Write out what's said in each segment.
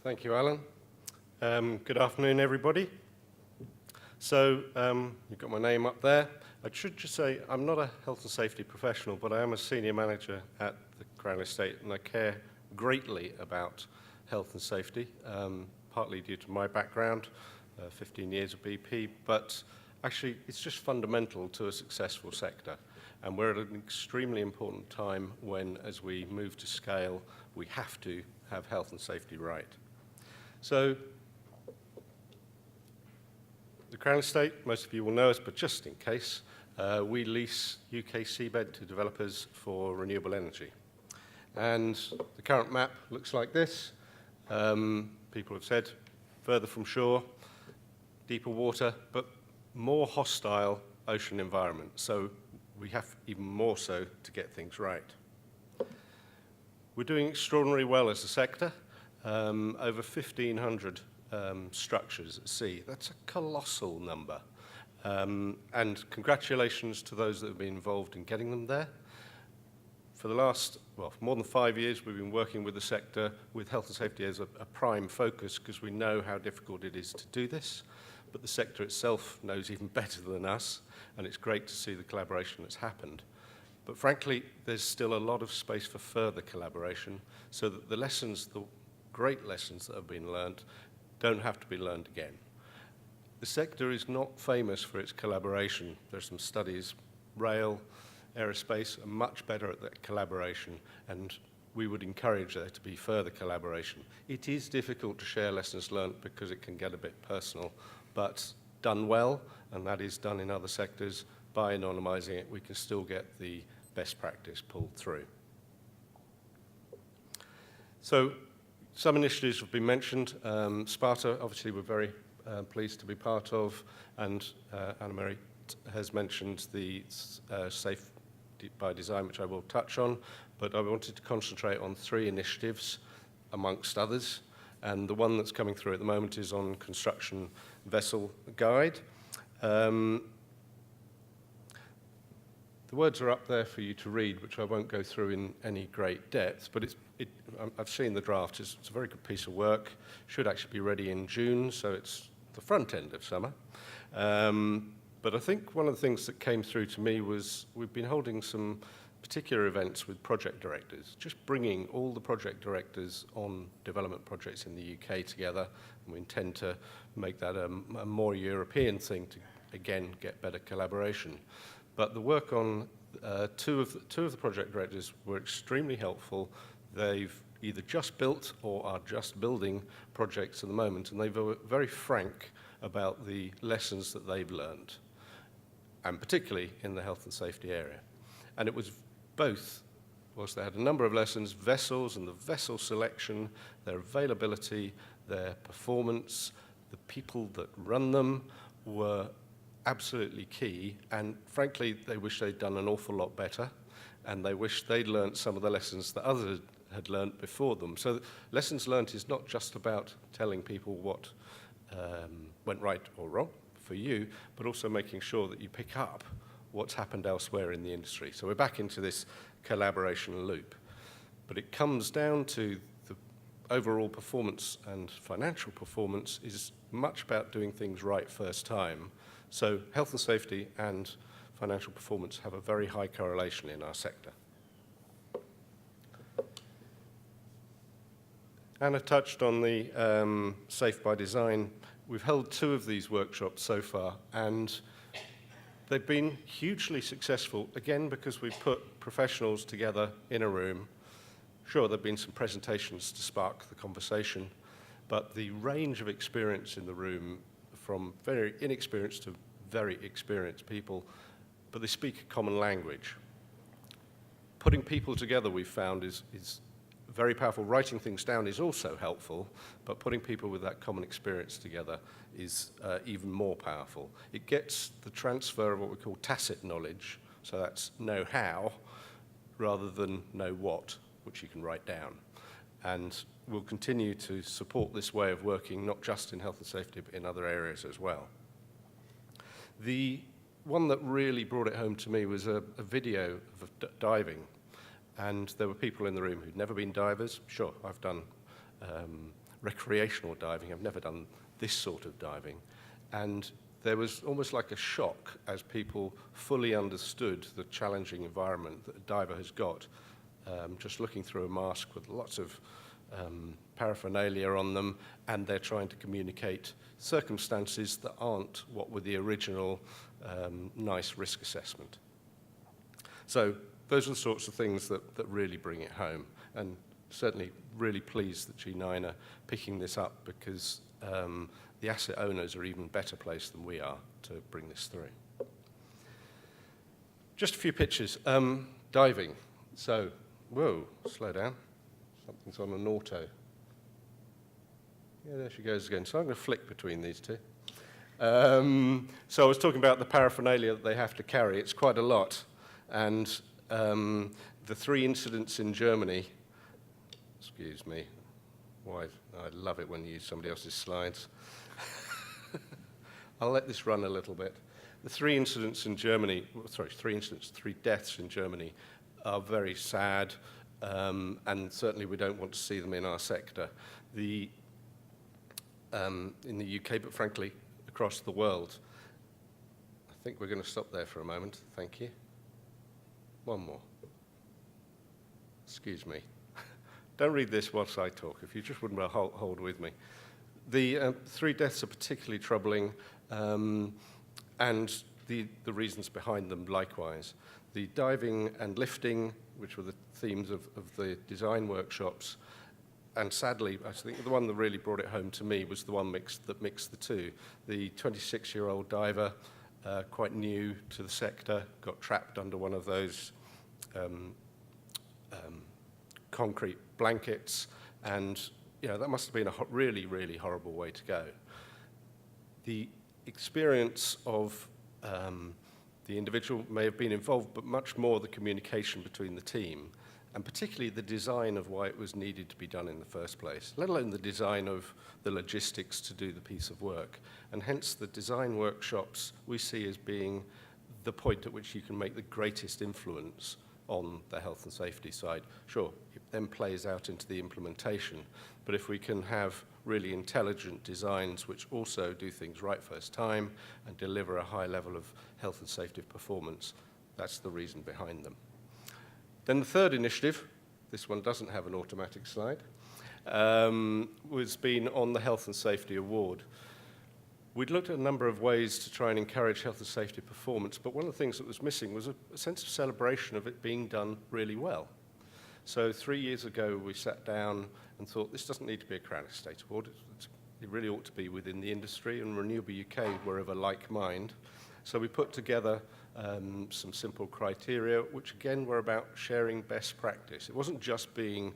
Thank you, Alan. Good afternoon, everybody. So, you've got my name up there. I should just say I'm not a health and safety professional, but I am a senior manager at the Crown Estate, and I care greatly about health and safety, partly due to my background, 15 years of BP, but actually it's just fundamental to a successful sector. And we're at an extremely important time when, as we move to scale, we have to have health and safety right. So, the Crown Estate, most of you will know us, but just in case, we lease UK seabed to developers for renewable energy. And the current map looks like this. People have said further from shore, deeper water, but more hostile ocean environment. So we have even more so to get things right. We're doing extraordinarily well as a sector. Over 1,500 structures at sea. That's a colossal number. And congratulations to those that have been involved in getting them there. For the last, well, more than 5 years, we've been working with the sector with health and safety as a prime focus because we know how difficult it is to do this. But the sector itself knows even better than us, and it's great to see the collaboration that's happened. But frankly, there's still a lot of space for further collaboration so that the lessons, the great lessons that have been learned, don't have to be learned again. The sector is not famous for its collaboration. There's some studies, rail, aerospace are much better at that collaboration, and we would encourage there to be further collaboration. It is difficult to share lessons learned because it can get a bit personal, but done well, and that is done in other sectors, by anonymizing it, we can still get the best practice pulled through. So, some initiatives have been mentioned. Sparta, obviously, we're very pleased to be part of, and Anna-Mary has mentioned the Safe by Design, which I will touch on, but I wanted to concentrate on 3 initiatives, amongst others, and the one that's coming through at the moment is on construction vessel guide. The words are up there for you to read, which I won't go through in any great depth, but I've seen the draft. It's a very good piece of work. Should actually be ready in June, so it's the front end of summer. But I think one of the things that came through to me was we've been holding some particular events with project directors, just bringing all the project directors on development projects in the UK together, and we intend to make that a more European thing to, again, get better collaboration. But the work on two of the project directors were extremely helpful. They've either just built or are just building projects at the moment, and they were very frank about the lessons that they've learned, and particularly in the health and safety area. And it was both, whilst they had a number of lessons, vessels and the vessel selection, their availability, their performance, the people that run them were absolutely key, and frankly, they wish they'd done an awful lot better, and they wish they'd learned some of the lessons that others had learned before them. So lessons learned is not just about telling people what went right or wrong for you, but also making sure that you pick up what's happened elsewhere in the industry. So we're back into this collaboration loop. But it comes down to the overall performance, and financial performance is much about doing things right first time. So health and safety and financial performance have a very high correlation in our sector. Anna touched on the Safe by Design. We've held 2 of these workshops so far, and they've been hugely successful, again, because we've put professionals together in a room. Sure, there have been some presentations to spark the conversation, but the range of experience in the room, from very inexperienced to very experienced people, but they speak a common language. Putting people together, we've found, is very powerful. Writing things down is also helpful, but putting people with that common experience together is even more powerful. It gets the transfer of what we call tacit knowledge, so that's know how, rather than know what, which you can write down. And we'll continue to support this way of working, not just in health and safety, but in other areas as well. The one that really brought it home to me was a video of diving. And there were people in the room who'd never been divers. Sure, I've done recreational diving. I've never done this sort of diving. And there was almost like a shock as people fully understood the challenging environment that a diver has got, just looking through a mask with lots of paraphernalia on them, and they're trying to communicate circumstances that aren't what were the original nice risk assessment. So those are the sorts of things that really bring it home, and certainly really pleased that G9 are picking this up, because the asset owners are even better placed than we are to bring this through. Just a few pictures. Diving. So, whoa, slow down. Something's on an auto. Yeah, there she goes again. So I'm going to flick between these two. So I was talking about the paraphernalia that they have to carry. It's quite a lot. And the 3 incidents in Germany, excuse me, why, I love it when you use somebody else's slides. I'll let this run a little bit. The 3 incidents in Germany, sorry, 3 deaths in Germany are very sad, and certainly we don't want to see them in our sector. In the UK, but frankly, across the world. I think we're going to stop there for a moment. Thank you. One more. Excuse me. Don't read this whilst I talk, if you just wouldn't hold with me. The 3 deaths are particularly troubling, and the reasons behind them likewise. The diving and lifting, which were the themes of the design workshops, and sadly, I think the one that really brought it home to me was the one that mixed the two. The 26-year-old diver, quite new to the sector, got trapped under one of those concrete blankets, and that must have been a really, really horrible way to go. The experience of the individual may have been involved, but much more the communication between the team, and particularly the design of why it was needed to be done in the first place, let alone the design of the logistics to do the piece of work. And hence the design workshops we see as being the point at which you can make the greatest influence on the health and safety side. Sure, it then plays out into the implementation, but if we can have really intelligent designs which also do things right first time and deliver a high level of health and safety performance, that's the reason behind them. Then the third initiative, this one doesn't have an automatic slide, was been on the Health and Safety Award. We'd looked at a number of ways to try and encourage health and safety performance, but one of the things that was missing was a sense of celebration of it being done really well. So 3 years ago, we sat down and thought, this doesn't need to be a Crown Estate Award. It really ought to be within the industry, and Renewable UK were of a like mind. So we put together some simple criteria, which again were about sharing best practice. It wasn't just being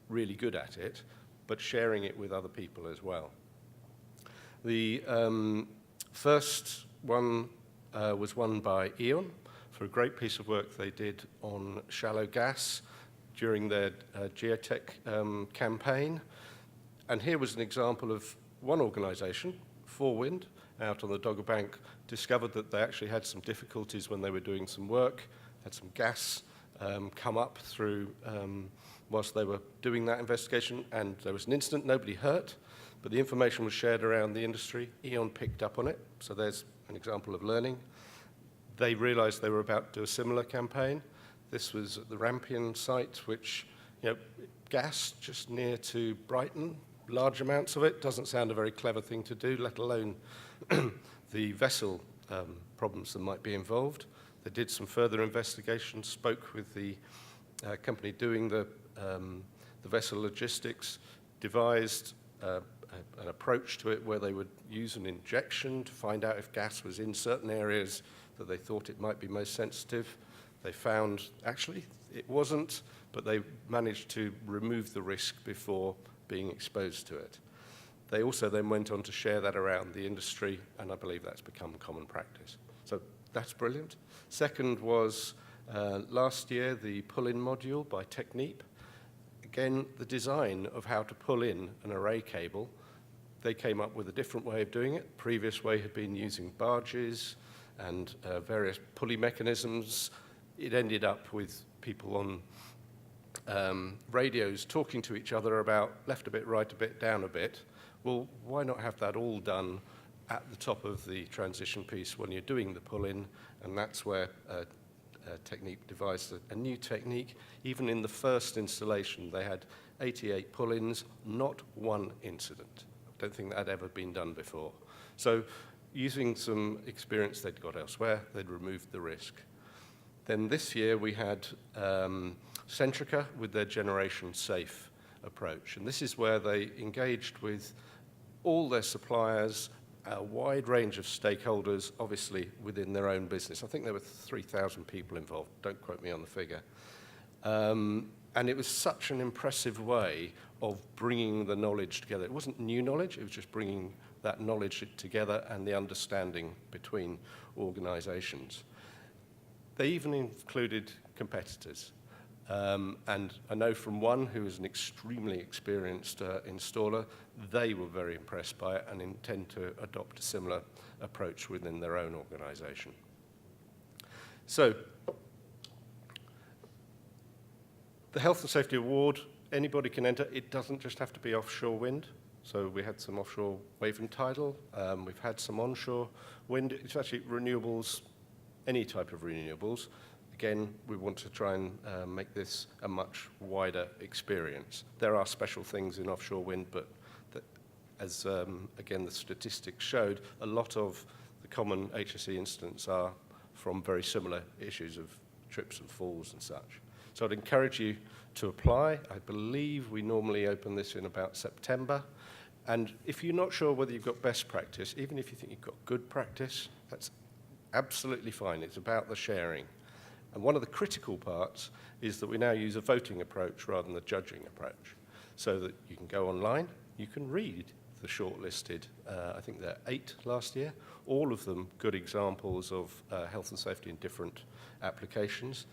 really good at it, but sharing it with other people as well. The first one was won by E.ON for a great piece of work they did on shallow gas during their geotech campaign. And here was an example of one organisation, Forewind, out on the Dogger Bank, discovered that they actually had some difficulties when they were doing some work, had some gas come up through whilst they were doing that investigation, and there was an incident, nobody hurt, but the information was shared around the industry. E.ON picked up on it, so there's an example of learning. They realised they were about to do a similar campaign. This was at the Rampion site, which, gas just near to Brighton, large amounts of it, doesn't sound a very clever thing to do, let alone the vessel problems that might be involved. They did some further investigation, spoke with the company doing the vessel logistics, devised an approach to it where they would use an injection to find out if gas was in certain areas that they thought it might be most sensitive. They found, actually, it wasn't, but they managed to remove the risk before being exposed to it. They also then went on to share that around the industry, and I believe that's become common practice. So that's brilliant. Second was last year, the pull-in module by Technip. Again, the design of how to pull in an array cable, they came up with a different way of doing it. The previous way had been using barges and various pulley mechanisms. It ended up with people on radios talking to each other about left a bit, right a bit, down a bit. Well, why not have that all done at the top of the transition piece when you're doing the pull-in? And that's where Technique devised a new technique. Even in the first installation, they had 88 pull-ins, not one incident. I don't think that had ever been done before. So using some experience they'd got elsewhere, they'd removed the risk. Then this year we had Centrica with their Generation Safe approach. And this is where they engaged with all their suppliers, a wide range of stakeholders, obviously within their own business. I think there were 3,000 people involved. Don't quote me on the figure. And it was such an impressive way of bringing the knowledge together. It wasn't new knowledge, it was just bringing that knowledge together and the understanding between organizations. They even included competitors. And I know from one who is an extremely experienced installer, they were very impressed by it and intend to adopt a similar approach within their own organization. So, the Health and Safety Award, anybody can enter. It doesn't just have to be offshore wind. So we had some offshore wave and tidal. We've had some onshore wind. It's actually renewables, any type of renewables. Again, we want to try and make this a much wider experience. There are special things in offshore wind, but as, again, the statistics showed, a lot of the common HSE incidents are from very similar issues of trips and falls and such. So I'd encourage you to apply. I believe we normally open this in about September. And if you're not sure whether you've got best practice, even if you think you've got good practice, that's absolutely fine. It's about the sharing. And one of the critical parts is that we now use a voting approach rather than the judging approach, so that you can go online, you can read the shortlisted, I think there are 8 last year, all of them good examples of health and safety in different applications.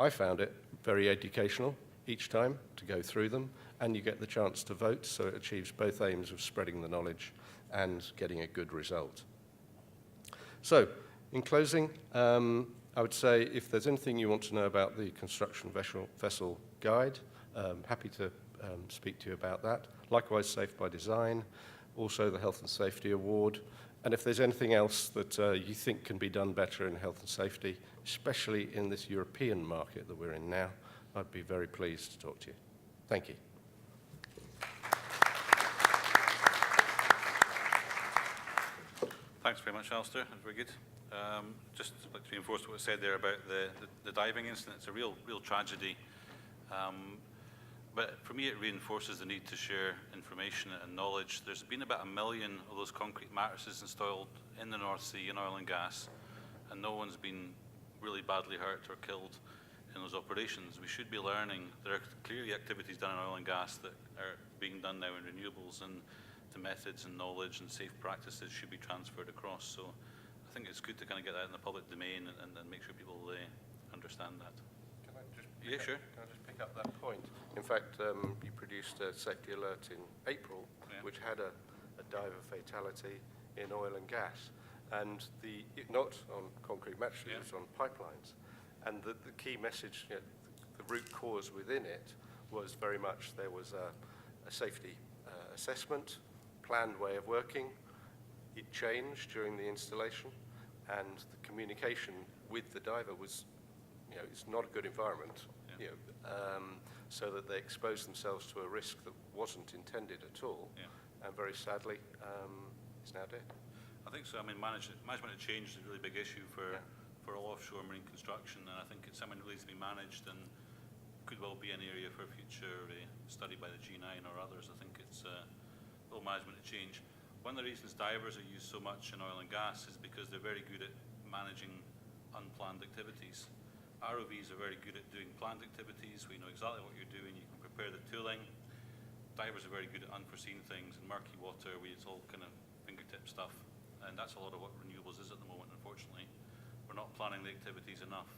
I found it very educational each time to go through them, and you get the chance to vote, so it achieves both aims of spreading the knowledge and getting a good result. So, in closing, I would say if there's anything you want to know about the construction vessel guide, happy to speak to you about that. Likewise, Safe by Design, also the Health and Safety Award. And if there's anything else that you think can be done better in health and safety, especially in this European market that we're in now, I'd be very pleased to talk to you. Thank you. Thanks very much, Alastair. That's very good. Just like to reinforce what was said there about the diving incident. It's a real tragedy. But for me, it reinforces the need to share information and knowledge. There's been about 1 million of those concrete mattresses installed in the North Sea in oil and gas, and no one's been really badly hurt or killed in those operations. We should be learning. There are clearly activities done in oil and gas that are being done now in renewables, and the methods and knowledge and safe practices should be transferred across. So I think it's good to kind of get that in the public domain and make sure people understand that. Can I just Sure. Can I just pick up that point? In fact, you produced a safety alert in April, which had a diver fatality in oil and gas, and not on concrete mattresses, on pipelines. And the key message, the root cause within it was very much there was a safety assessment, planned way of working. It changed during the installation, and the communication with the diver was, it's not a good environment, so that they exposed themselves to a risk that wasn't intended at all, and very sadly, is now dead. I think so. I mean, management of change is a really big issue for all offshore marine construction, and I think it's something that needs to be managed and could well be an area for future study by the G9 or others. I think it's all management of change. One of the reasons divers are used so much in oil and gas is because they're very good at managing unplanned activities. ROVs are very good at doing planned activities. We know exactly what you're doing. You can prepare the tooling. Divers are very good at unforeseen things in murky water where it's all kind of fingertip stuff. And that's a lot of what renewables is at the moment, unfortunately. We're not planning the activities enough.